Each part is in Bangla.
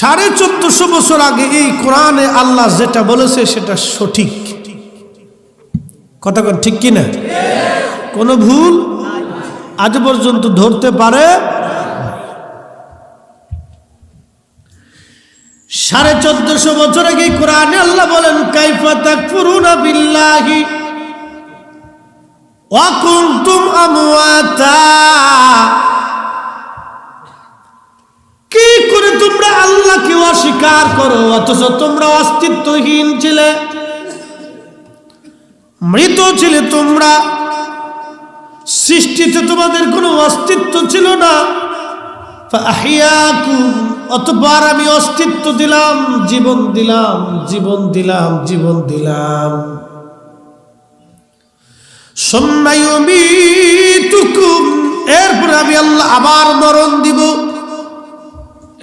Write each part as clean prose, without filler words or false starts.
1450 বছর আগে এই কোরআনে আল্লাহ যেটা বলেছে সেটা সঠিক কথা কোন ঠিক কিনা কোনো ভুল আজ পর্যন্ত ধরতে পারে 1450 বছর আগে কোরআনে আল্লাহ বলেন কাইফা তাকফুরুনা বিল্লাহি ওয়া কুনতুম আমওয়াতা কি করে তোমরা আল্লাহকে অস্বীকার করো অথচ তোমরা অস্তিত্বহীন ছিলে মৃত ছিলে তোমরা সৃষ্টিতে তোমাদের কোনো অস্তিত্ব ছিল না ফাহিয়াকুম অতঃপর আমি অস্তিত্ব দিলাম জীবন দিলাম জীবন দিলাম জীবন দিলাম সুম্মা ইউমিতুকুম এরপর আমি আল্লাহ আবার মরণ দিব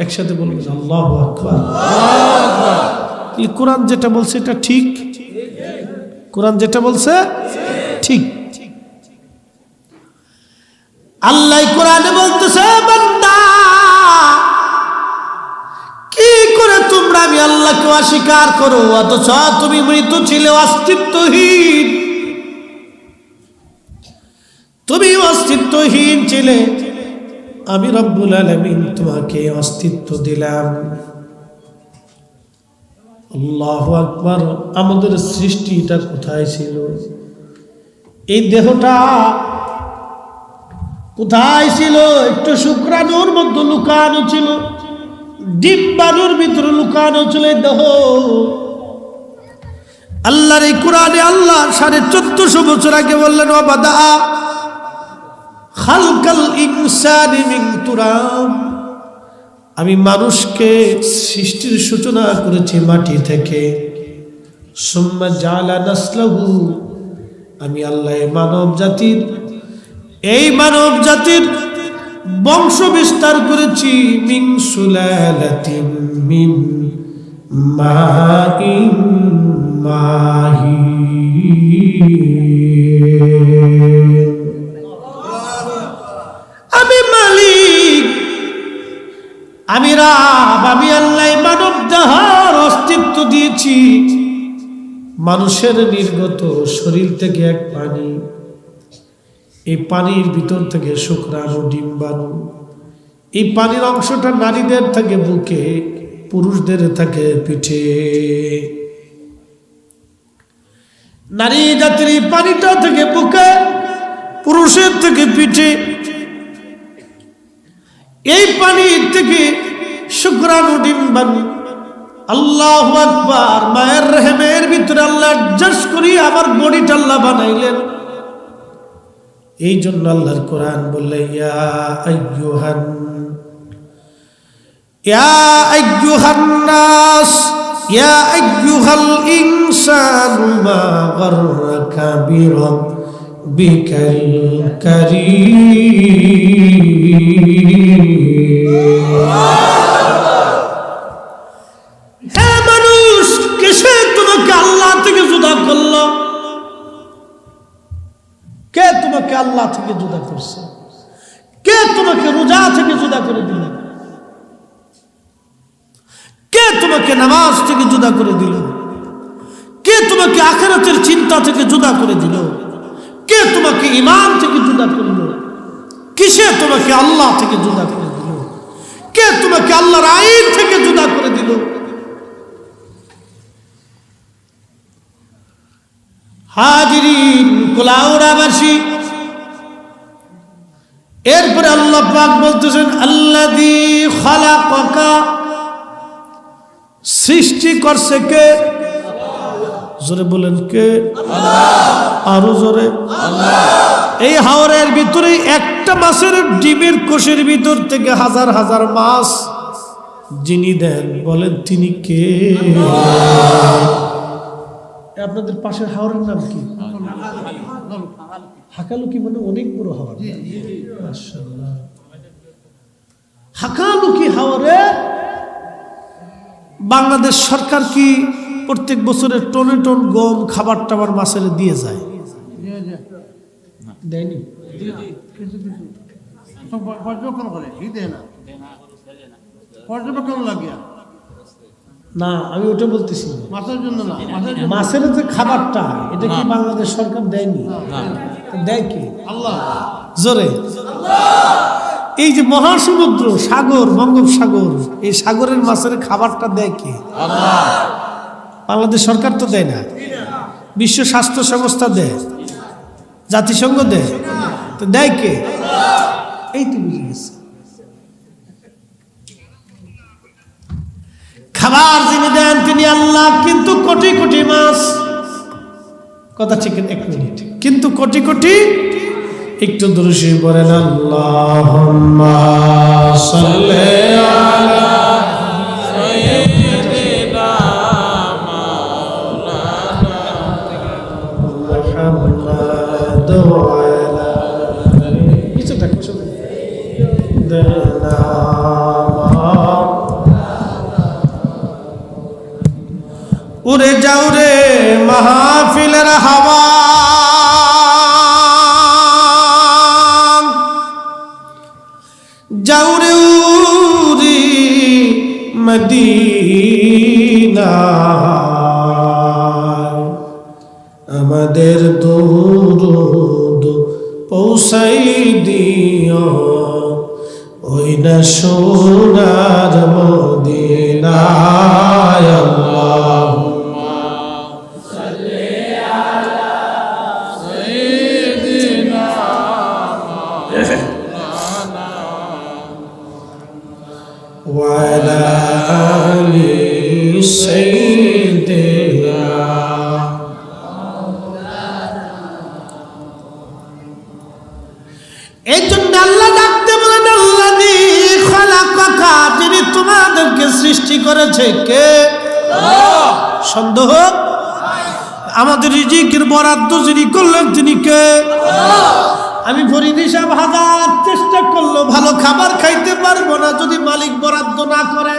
একসাথে বলুন আল্লাহু আকবার এই কোরআন যেটা বলছে এটা ঠিক কোরআন যেটা বলছে ঠিক আল্লাহ কোরআনে বলতেছে বান্দা কি করে তোমরা আমি আল্লাহকে অস্বীকার করো অথচ তুমি মৃত ছিলে অস্তিত্বহীন তুমি অস্তিত্বহীন ছিলে আমি রব্বুল আলামিন তোমাকে অস্তিত্ব দিলাম আল্লাহু আকবার আমাদের সৃষ্টিটা কোথায় ছিল এই দেহটা কোথায় ছিল একটু শুক্রাণুর মধ্যে লুকানো ছিল ডিম্বাণুর ভিতরে লুকানো ছিল এই দেহ আল্লাহর এই কোরআনে আল্লাহ 1450 বছর আগে বললেন ওয়াবাদা খালকাল ইনসানি মিন তুরাব আমি মানুষকে সৃষ্টির সূচনা করেছি মাটি থেকে সুম্মা জাআলা নাসলাহু আমি আল্লাহ এই মানব জাতির বংশ বিস্তার করেছি মিন সুলালাতিন মিন মাইন মাহিন আমি মালিক আমি রব আমি আল্লাহ মানব দেহের অস্তিত্ব দিয়েছি মানুষের নির্গত শরীর থেকে এক পানি এই পানির ভিতর থেকে শুক্রাণু ডিম্বাণু এই পানির অংশটা নারীদের থাকে বুকে পুরুষদের থাকে পিঠে নারী জাতির পানিটা থেকে বুকে পুরুষের থেকে পিঠে এই পানি থেকে শুক্রাণু ডিম্বাণু আল্লাহু আকবার মায়ের রহমের ভিতরে আল্লাহ অ্যাডজাস্ট করি আবার বডিটা আল্লাহ বানাইলেন এই জন্য আল্লাহর কোরআন বললে ইয়া আইয়ুহান নাস ইয়া আইয়ুহাল ইনসানু মা গাররাকা বিরাব্বিকাল কারীম হে মানুষ কিসে তোমাকে আল্লাহ থেকে জুদা করলো কে তোমাকে আল্লাহ থেকে জুদা করছে কে তোমাকে রোজা থেকে জুদা করে দিল কে তোমাকে নামাজ থেকে জুদা করে দিল কে তোমাকে আখিরাতের চিন্তা থেকে জুদা করে দিল কে তোমাকে ঈমান থেকে জুদা করলো কিসে তোমাকে আল্লাহ থেকে জুদা করে দিল কে তোমাকে আল্লাহর আইন থেকে জুদা করে দিল হাজিরিন কুলাউড়াবাসী এরপরে আল্লাহ পাক বলতেছেন আল্লাযী খালাকাকা সৃষ্টি করছে কে জোরে বলেন কে আল্লাহ আরো জোরে আল্লাহ এই হাওরের ভিতরে একটা মাছের ডিমের কোষের ভিতর থেকে হাজার হাজার মাছ যিনি দেন বলেন তিনি কে আপনাদের পাশের হাওরের নাম কি হাকালুকি মানে অনেক বড় হাওর মাশাআল্লাহ হাকালুকি হাওরে বাংলাদেশ সরকার কি প্রত্যেক বছরের টনে টন গম খাবার টাবার মাছের দিয়ে যায় দেয়নি পর্যবেক্ষণ করে দেয় না পর্যবেক্ষণ লাগিয়া না, আমি ওটা বলতেছি না। মাছের জন্য না, মাছের যে খাবারটা, এটা কি বাংলাদেশ সরকার দেয়নি? দেয় কি? আল্লাহ। জোরে এই যে মহাসমুদ্র, সাগর, বঙ্গোপসাগর, এই সাগরের মাছের খাবারটা দেয় কি? বাংলাদেশ সরকার তো দেয় না। বিশ্ব স্বাস্থ্য সংস্থা দেয়, জাতিসংঘ দেয়, তো দেয় কে? এই তো বুঝে গেছে। খাবার যিনি দেন তিনি আল্লাহ, কিন্তু কোটি কোটি মাছ, কথা ঠিক, এক মিনিট, কিন্তু কোটি কোটি, একটু দুরূদ পড়েন, আল্লাহুম্মা সাল্লি আলা সাইয়্যিদিনা মাওলানা মুহাম্মাদ ওয়া আলা কিছু থাকো শুধু উড়ে যাও রে মাহফিলের হাওয়া, যাও রে উড়ি মদিনা, আমাদের দুরুদ পৌঁছাই দিও ওই না সোনার মদিনায়। আল্লাহুম্মা সাল্লি আলা সাইয়্যিদিনা মাওলানা ওয়া আলা আলি সাইয়্যিদিনা। এই জন্য আল্লাহ ডাকতে বলেন, আল্লাযী খালাকাকা, যিনি তোমাদেরকে সৃষ্টি করেছে কে? সন্দেহ? আমাদের রিজিকের বরাদ্দ যিনি করলেন তিনি কে? আমি ফরিদ সাহেব হাজার চেষ্টা করলো ভালো খাবার খাইতে পারবো না যদি মালিক বরাদ্দ না করে।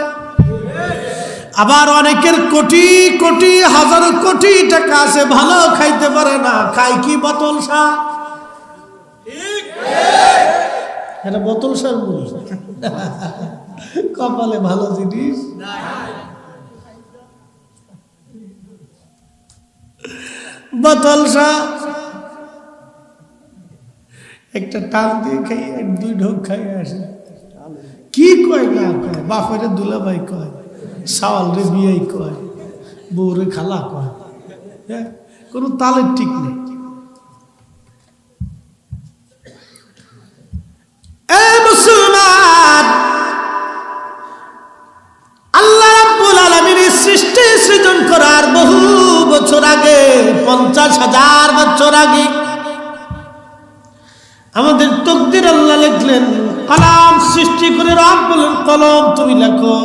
আবার অনেকের কোটি কোটি হাজার কোটি টাকা আছে, ভালো খাইতে পারে না, খাই কি বোতল শাক। এটা বোতল শাক মুড়ি, কপালে ভালো জিনিস বোতল শাক, একটা টান দিয়ে খাই, এক দুই ঢোক খাই আসে। কি কয় না কয়, বাপের দুলাভাই কয়, সাওয়াল রে বিয়াই কয়, বউরে খালা কয়, হ্যাঁ, কোনো তালের ঠিক নেই। মুসলমান, আল্লাহ রাব্বুল আলামিনের সৃষ্টি সৃজন করার বহু বছর আগে, 50,000 বছর আগে আমাদের তকদির আল্লাহ লিখলেন। কলম সৃষ্টি করে রব বলেন, কলম তুমি লেখো।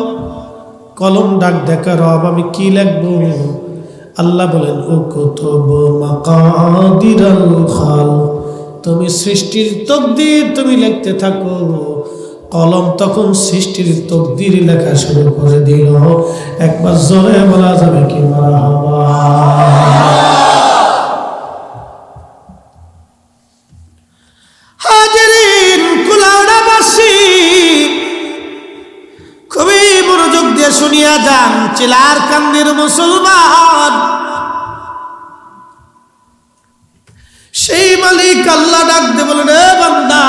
কলম ডাক দেখা, রব আমি কি লিখবো? আল্লাহ বলেন, উকতুব মাকাদিরাল খালক, তুমি সৃষ্টির তকদির তুমি লিখতে থাকো। কলম তখন সৃষ্টির তকদির লেখা শুরু করে দিল। একবার জোরে বলা যাবে কি মারহাবা? হাজিরিন, কুলাউড়াবাসী খুবই মনোযোগ দিয়ে শুনিয়া যান, চিলার কান্দির মুসলমান, সেই মালিক আল্লাহ ডাকতে বলেন, এ বান্দা,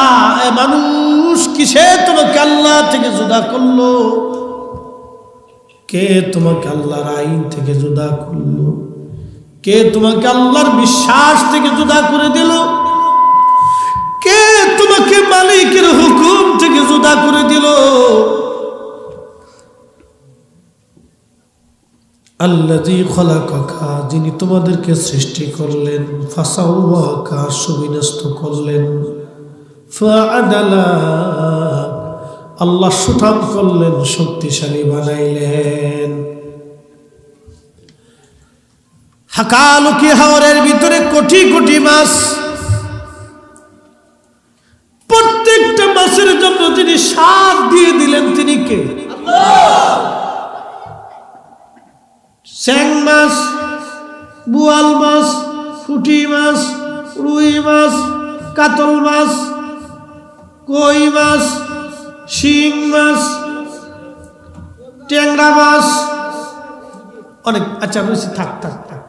এ মানুষ, কিসে তোমাকে আল্লাহ থেকে জুদা করলো? কে তোমাকে আল্লাহর আইন থেকে জুদা করলো? কে তোমাকে আল্লাহর বিশ্বাস থেকে জুদা করে দিল? কে তোমাকে মালিকের হুকুম থেকে জুদা করে দিল? আল্লাযী খালাকাকা, যিনি তোমাদেরকে সৃষ্টি করলেন, ফাসাওয়াকা, সুবিন্যস্ত করলেন, ফাআদালা, আল্লাহ সুঠাম করলেন, শক্তিশালী বানাইলেন। হাকালুকি হাওরের ভিতরে কোটি কোটি মাছ, প্রত্যেকটা মাছের জন্য যিনি স্বাদ দিয়ে দিলেন তিনি কে? স্যাং মাছ, বোয়াল মাছ, পুঁটি মাছ, রুই মাছ, কাতল মাছ, কই মাছ, শিং মাছ, ট্যাংরা মাছ, অনেক আচ্ছা রয়েছে, থাক থাক থাক,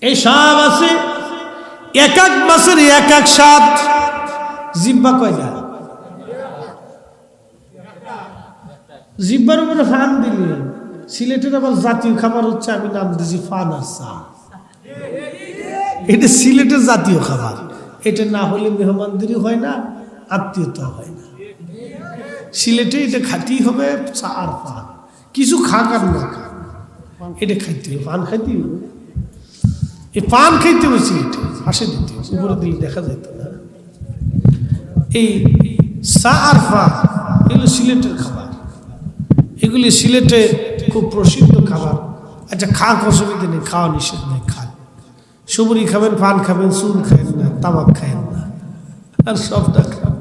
এই সব আছে। এক এক মাসের এক এক স্বাদ। জিব্বা কয়টা? জিব্বার উপরে ফান দিলে। সিলেটের আবার জাতীয় খাবার হচ্ছে, আমি নাম দিয়েছি ফানাসা। এটা সিলেটের জাতীয় খাবার। এটা না হলে মেহমানদারি হয় না, আত্মীয়তা হয় না। সিলেটে এটা খাতেই হবে, চা আর পান, কিছু খাক আর না খাক, এটা খাইতে হবে, পান খাইতে হবে। এই পান খাইতে হবে সিলেটে, ফাঁসে দিতে হবে, উপরে দিলে দেখা যেত না। এই চা আর পান এগুলো সিলেটের খাবার, এগুলি সিলেটে খুব প্রসিদ্ধ খাবার। আচ্ছা খাক, অসুবিধা নেই, খাওয়া নিষেধ নেই, খান। সুবরি খাবেন, পান খাবেন, চুন খাবেন না, তামাক খাবেন না, আর সবটা খান।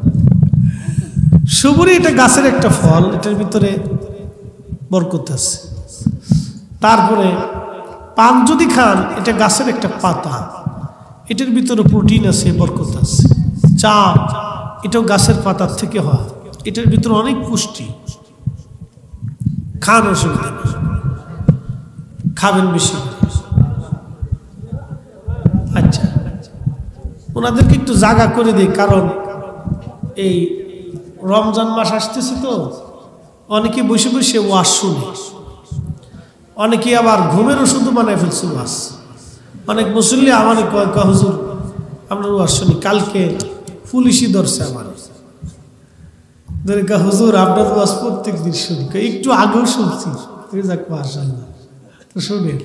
সুবরি এটা গাছের একটা ফল, এটার ভিতরে বরকত আছে। তারপরে পান যদি খান, এটা গাছের একটা পাতা, এটার ভিতরে প্রোটিন আছে, বরকত আছে। চা এটাও গাছের পাতার থেকে হয়, এটার ভিতরে অনেক পুষ্টি। খান, অসুবিধা নেই, খাবেন বেশি। আচ্ছা ওনাদেরকে একটু জাগা করে দিই, কারণ এই রমজান মাস আসতেছে তো, অনেকে বসে বসে ওয়াজ শুনে, অনেকে আবার ঘুমের ওষুধও বানায় ফেলছে ওয়াজ। অনেক মুসল্লি আমার কয় হুজুর আপনার ওয়াজ শুনি, কালকে পুলিশই ধরছে আমার, হুজুর আপনার ওয়াজ প্রত্যেক দিন শুনি, একটু আগেও শুনছি। যাক মাশাআল্লাহ, তো শোনেন,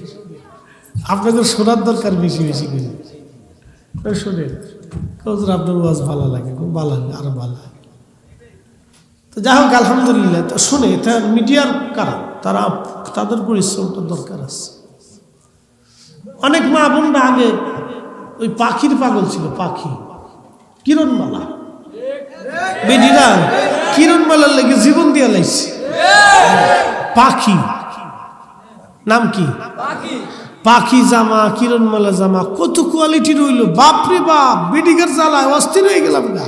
আপনাদের শোনার দরকার বেশি বেশি করে শোনেন। হুজুর আপনার ওয়াজ ভালো লাগে, খুব ভালো লাগে, আরো ভালো লাগে। তো যাই হোক আলহামদুলিল্লাহ, তো শুনে এটা মিডিয়ার কারণ, তারা তাদের পরিশ্রমটা দরকার আছে। অনেক মা বোনরা আগে ওই পাখির পাগল ছিল, পাখি কিরণমালা, বেডিরা কিরণমালার লেগে জীবন দিয়া লাইছে। পাখি নাম কি? পাখি জামা, কিরণমালা জামা, কত কোয়ালিটি রইল, বাপরে বাপ, বেডিগার জ্বালায় অস্থির হয়ে গেলাম না।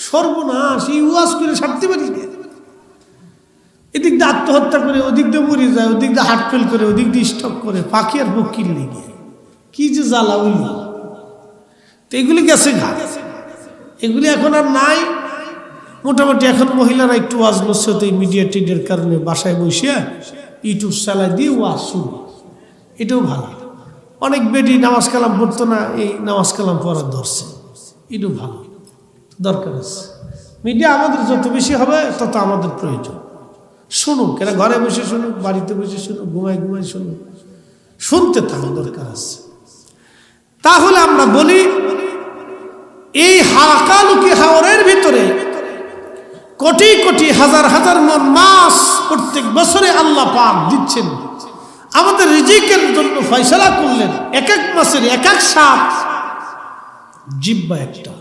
সর্বনাশ, এই ওয়াজ করে ছাড়তে পারি না। এদিক দিয়ে আত্মহত্যা করে, ওদিক দিয়ে মরে যায়, ওদিক দিয়ে হার্ট ফেল করে, ওদিক দিয়ে স্টক করে, পাখি আর পক্ষীর লেগে কি যে জ্বালা হইল। তো এগুলি গেছে গা, এগুলি এখন আর নাই। মোটামুটি এখন মহিলারা একটু ওয়াজ নসিহত এই মিডিয়া টিডিয়ার কারণে বাসায় বসে ইউটিউব চালাই দিয়ে ওয়াজ শুনে, এটাও ভালো। অনেক বেটি নামাজ কালাম পড়তো না, এই নামাজ কালাম পড়ার ধরছে, এটাও ভালো, দরকার আছে। মিডিয়া আমাদের যত বেশি হবে তত আমাদের প্রয়োজন। শুনুক, এরা ঘরে বসে শুনুক, বাড়িতে বসে শুনুক, ঘুমায় ঘুমায় শুনুক, শুনতে থাকা দরকার আছে। তাহলে আমরা বলি, এই হাকালুকি হাওরের ভিতরে কোটি কোটি হাজার হাজার মন মাছ প্রত্যেক বছরে আল্লাহ পাক দিচ্ছেন, আমাদের রিজিকের জন্য ফয়সালা করলেন। এক এক মাসের এক এক স্বাদ, জিহ্বা একটা।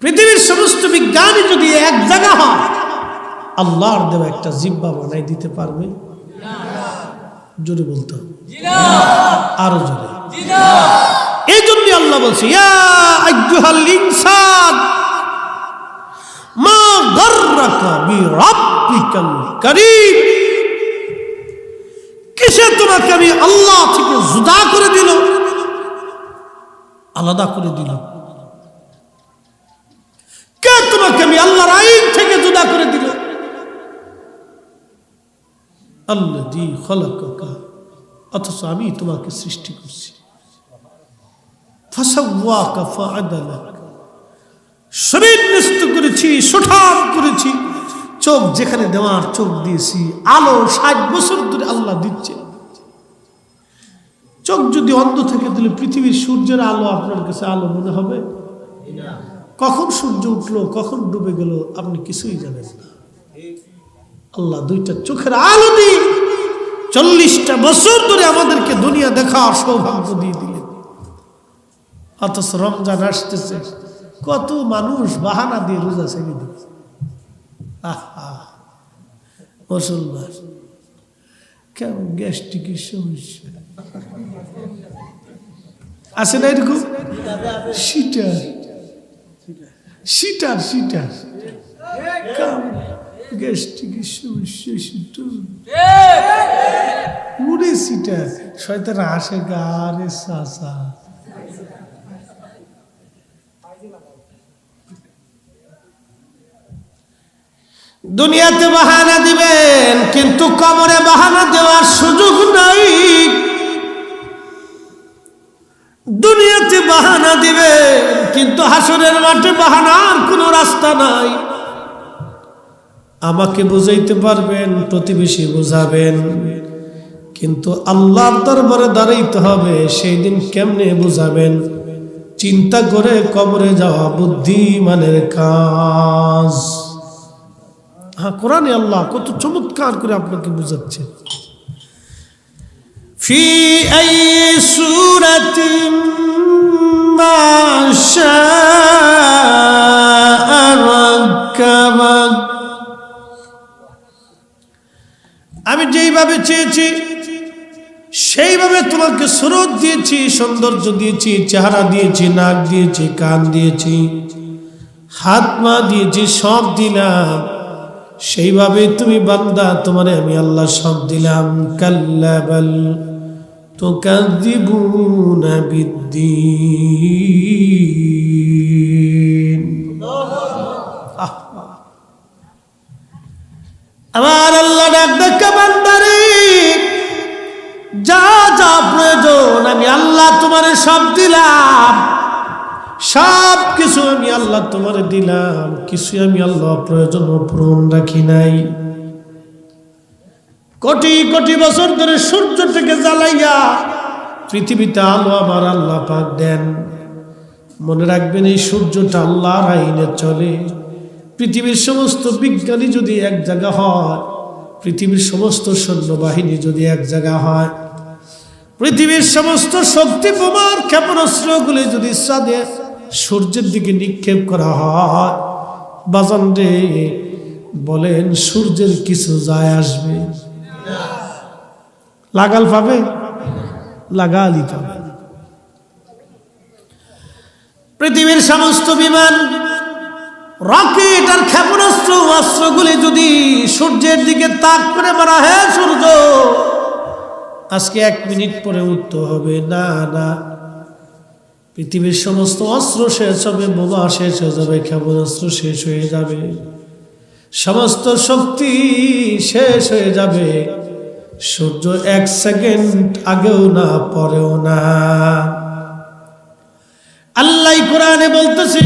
পৃথিবীর সমস্ত বিজ্ঞানী যদি এক জায়গা হয়, আল্লাহর দেওয়া একটা জিহ্বা বানাই দিতে পারবে? জোরে বলতে হবে, আরো জোরে। এই জন্য আল্লাহ বলছে, ইয়া আইয়ুহাল ইনসান মা গাররাকা বিরাব্বিকাল কারীম। কিসে তোমাকে আমি আল্লাহ থেকে জুদা করে দিল, আলাদা করে দিল? কে তোমাকে আমি আল্লাহর আইন থেকে জুদা করে দিল? আল্লাযী খালাকাকা, অথচ আমি তোমাকে সৃষ্টি করছি। ফাসাওয়াকা ফাআদালাক, শরীর নিস্ত করেছি, সুঠাম করেছি, চোখ যেখানে দেওয়ার চোখ দিয়েছি। আলো 60 বছর ধরে আল্লাহ দিচ্ছে। চোখ যদি অন্ধ থেকে দিলে পৃথিবীর সূর্যের আলো আপনার কাছে আলো মনে হবে? কখন সূর্য উঠলো, কখন ডুবে গেল, আপনি কিছুই জানেন না। আল্লাহ দুইটা চোখের আলো দিয়ে 40টা বছর ধরে আমাদেরকে দুনিয়া দেখার সৌভাগ্য দিয়ে দিলেন। অথচ রমজান আসতেছে, কত মানুষ বাহানা দিয়ে রোজা ছেড়ে দিচ্ছে। আহা মুসলমান, কেমন গ্যাস্ট্রিকের সমস্যা আছে না এরকম? সিটার সিটার সিটার গ্যাস্ট্রিকের সমস্যা শুধু উড়ে সিটা শয়তান আসে গারে সাসা। দুনিয়াতে বাহানা দিবেন কিন্তু কবরে বাহানা দেওয়ার সুযোগ নাই। দুনিয়াতে বাহানা দিবেন কিন্তু হাসরের মাঠে বাহানার কোনো রাস্তা নাই। আমাকে বুঝাইতে পারবেন, প্রতিবেশী বুঝাবেন, কিন্তু আল্লাহর দরবারে দাঁড়াইতে হবে। সেই দিন কেমনে বুঝাবেন? চিন্তা করে কবরে যাওয়া বুদ্ধিমানের কাজ। হ্যাঁ, কোরআনে আল্লাহ কত চমৎকার করে আপনাকে বুঝাচ্ছে। ফি আই সূরাতিন মা শাআ রাক্কাবাক। আমি যেইভাবে চেয়েছি সেইভাবে তোমাকে সুরত দিয়েছি, সৌন্দর্য দিয়েছি, চেহারা দিয়েছি, নাক দিয়েছি, কান দিয়েছি, হাত পা দিয়েছি, সব দিলাম। সেইভাবে তুমি বান্দা, তোমারে আমি আল্লাহ সব দিলাম। কাল্লা বাল তুকাযযিবুনা বিদ্দীন। আমার আল্লাহ ডাক ডাকা বান্দারে, যা যা প্রয়োজন আমি আল্লাহ তোমারে সব দিলাম। সব কিছু আমি আল্লাহ তোমারে দিলাম, কিছু আমি আল্লাহ প্রয়োজন পূরণ রাখি নাই। কোটি কোটি বছর ধরে সূর্যটাকে জ্বালাইয়া পৃথিবীতে আলো আমার আল্লাহ পাক দেন। মনে রাখবেন, এই সূর্যটা আল্লাহর আইনে চলে। পৃথিবীর সমস্ত বিজ্ঞানী যদি এক জায়গা হয়, পৃথিবীর সমস্ত সৈন্যবাহিনী যদি এক জায়গা হয়, পৃথিবীর সমস্ত শক্তি বোমার ক্ষেপণাস্ত্রগুলি যদি চাঁদে সূর্যের দিকে নিক্ষেপ করা হয়, বাজান রে বলেন সূর্যের কিছু যায় আসবে? লাগাল পাবে? লাগালই পাবে। পৃথিবীর সমস্ত বিমান, রকেট আর ক্ষেপণাস্ত্র অস্ত্রগুলি যদি সূর্যের দিকে তাক করে মারা, হে সূর্য আজকে 1 মিনিট পরে উঠতে হবে, না না, পৃথিবীর সমস্ত অস্ত্র শেষ হবে, বোমা শেষ হয়ে যাবে, ক্ষেপণাস্ত্র শেষ হয়ে যাবে, সমস্ত শক্তি শেষ হয়ে যাবে। সূর্য 1 সেকেন্ড আগেও না পরেও না। আল্লাহ কোরআনে বলতেছে,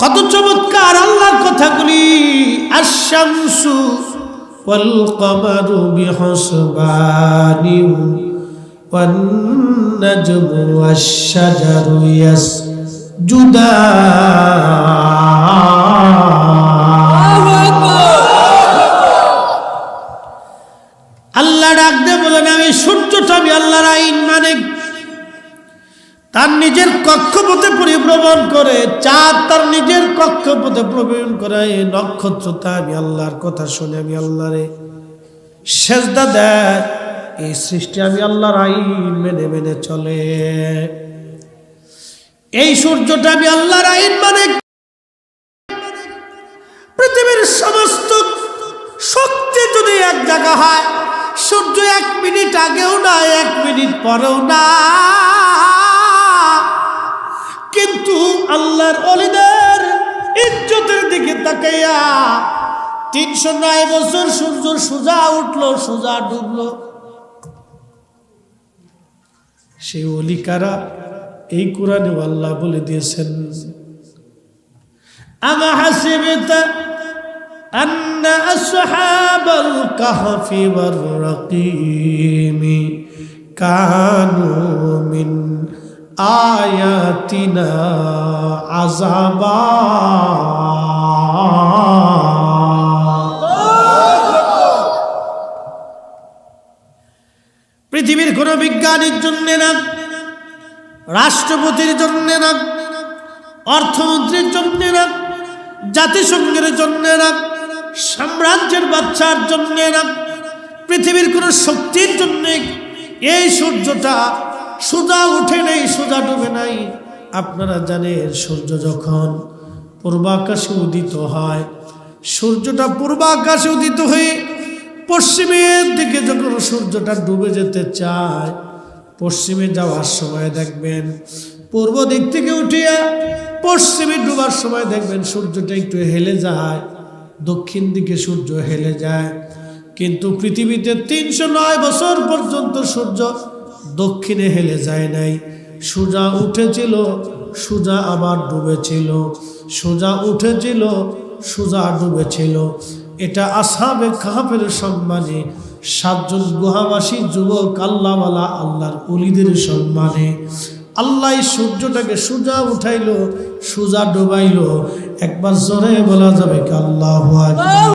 কত চমৎকার আল্লাহর কথাগুলি। আশ-শামসু ওয়াল কমারু বিহুসবানি ওয়ান নাজমু ওয়াশ-শাজারু ইয়াসজুদান। আল্লাহ ডাক দিয়ে বলেন, আমি সূর্যটা আমি আল্লাহর আইন মানে তার নিজের কক্ষপথে পরিভ্রমণ করে, চাঁদ তার নিজের কক্ষপথে ভ্রমণ করে, নক্ষত্রটা আমি আল্লাহর কথা শুনে আমি আল্লাহরে সেজদা দেয়। এই সৃষ্টি আমি আল্লাহর আইন মেনে মেনে চলে। এই সূর্যটা আমি আল্লাহর আইন মানে পৃথিবীর সমস্ত শক্তি যদি এক জায়গা হয়, সূর্য 1 মিনিট আগেও না 1 মিনিট পরেও না। কিন্তু আল্লাহর ওলিদের ইজ্জতের দিকে তাকাইয়া 309 বছর সূর্য সোজা উঠলো, সোজা ডুবলো। সেই ওলি কারা? এই কোরআনে আল্লাহ বলে দিয়েছেন, আমা হাসিবতা আন্না আসহাবাল কাহফি ওয়ার রাকিমি কানু মিন আয়াতিনা আযাবা। পৃথিবীর কোন বিজ্ঞানীর জন্য না, রাষ্ট্রপতির জন্য না, অর্থমন্ত্রীর জন্য না, জাতিসংঘের জন্য না, সাম্রাজ্যের বাচ্চার জন্য না, পৃথিবীর কোন শক্তির জন্য এই সূর্যটা সোজা উঠে নেই, সোজা ডুবে নাই। আপনারা জানেন, সূর্য যখন পূর্বাকাশে উদিত হয়, সূর্যটা পূর্বাকাশে উদিত হয়ে পশ্চিমের দিকে যখন সূর্যটা ডুবে যেতে চায়, পশ্চিমে যাওয়ার সময় দেখবেন পূর্ব দিক থেকে উঠিয়া পশ্চিমে ডুবার সময় দেখবেন সূর্যটা একটু হেলে যায়, দক্ষিণ দিকে সূর্য হেলে যায়। কিন্তু পৃথিবীতে ৩০৯ বছর পর্যন্ত সূর্য দক্ষিণে হেলে যায় নাই। সোজা উঠেছিল, সোজা আবার ডুবেছিল, সোজা উঠেছিল, সোজা ডুবেছিল। এটা আসহাবে কাহফের সম্মানে, ৭ জন গুহাবাসী যুবক আল্লাহওয়ালা আল্লাহর ওলিদের সম্মানে আল্লাহ সূর্যটাকে সোজা উঠাইলো, সোজা ডুবাইলো। একবার জোরে বলা যাবে কি আল্লাহু আকবার।